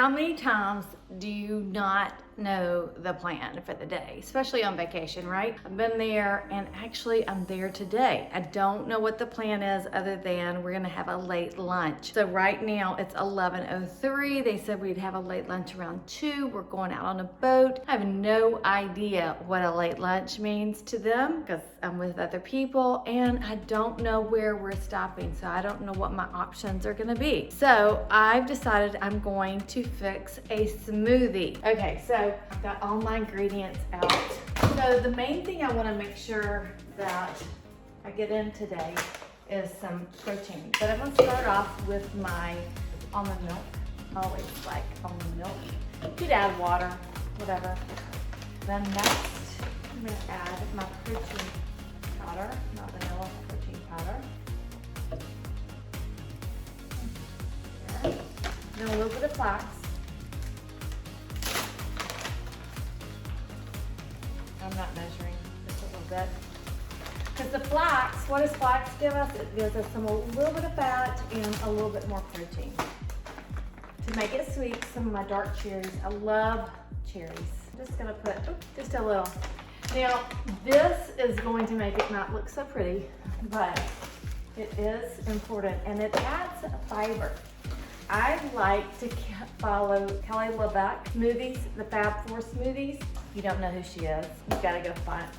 How many times do you not know the plan for the day, especially on vacation, right? I've been there, and actually I'm there today. I don't know what the plan is other than we're gonna have a late lunch. So right now it's 11:03. They said we'd have a late lunch around 2. We're going out on a boat. I have no idea what a late lunch means to them because I'm with other people, and I don't know where we're stopping, so I don't know what my options are gonna be. So I've decided I'm going to fix a smoothie. Okay, so I've got all my ingredients out. So the main thing I want to make sure that I get in today is some protein. But I'm going to start off with my almond milk. I always like almond milk. You could add water, whatever. Then next, I'm going to add my protein powder, not vanilla, protein powder. There. Then a little bit of flax. I'm not measuring, just a little bit. Because the flax, what does flax give us? It gives us a little bit of fat and a little bit more protein. To make it sweet, some of my dark cherries. I love cherries. I'm just gonna put just a little. Now, this is going to make it not look so pretty, but it is important, and it adds fiber. I like to follow Kelly LeVeque smoothies, the Fab Four smoothies. If you don't know who she is, you've got to go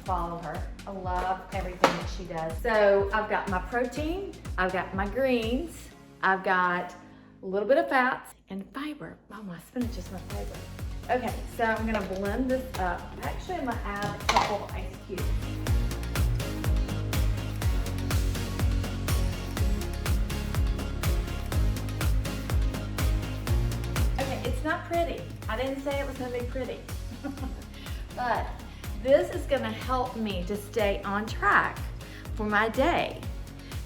follow her. I love everything that she does. So I've got my protein, I've got my greens, I've got a little bit of fats and fiber. Oh, my spinach is my favorite. Okay, so I'm gonna blend this up. Actually, I'm gonna add a couple of ice cubes. It's not pretty. I didn't say it was gonna be pretty. But this is gonna help me to stay on track for my day.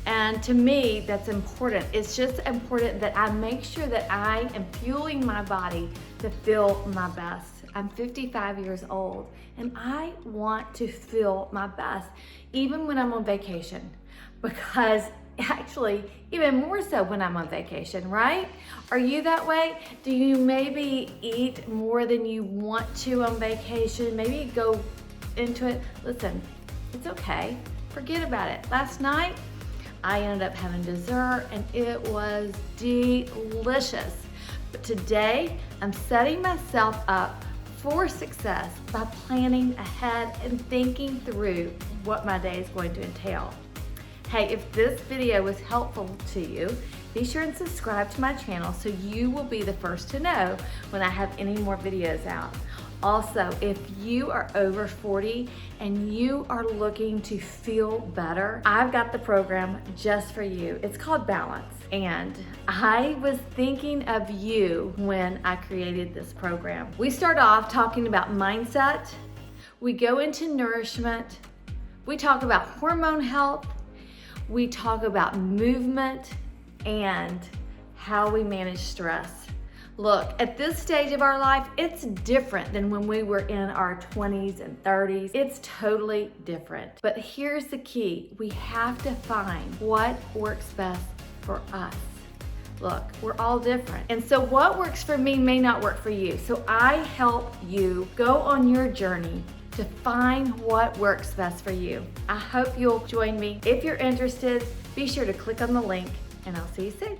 And to me, that's important. It's just important that I make sure that I am fueling my body to feel my best. I'm 55 years old, and I want to feel my best, even when I'm on vacation, because actually, even more so when I'm on vacation, right? Are you that way? Do you maybe eat more than you want to on vacation? Maybe you go into it. Listen, it's okay. Forget about it. Last night, I ended up having dessert, and it was delicious. But today, I'm setting myself up for success by planning ahead and thinking through what my day is going to entail. Hey, if this video was helpful to you, be sure and subscribe to my channel so you will be the first to know when I have any more videos out. Also, if you are over 40 and you are looking to feel better, I've got the program just for you. It's called Balance. And I was thinking of you when I created this program. We start off talking about mindset. We go into nourishment. We talk about hormone health. We talk about movement and how we manage stress. Look, at this stage of our life, it's different than when we were in our 20s and 30s. It's totally different. But here's the key. We have to find what works best for us. Look, we're all different. And so what works for me may not work for you. So I help you go on your journey to find what works best for you. I hope you'll join me. If you're interested, be sure to click on the link, and I'll see you soon.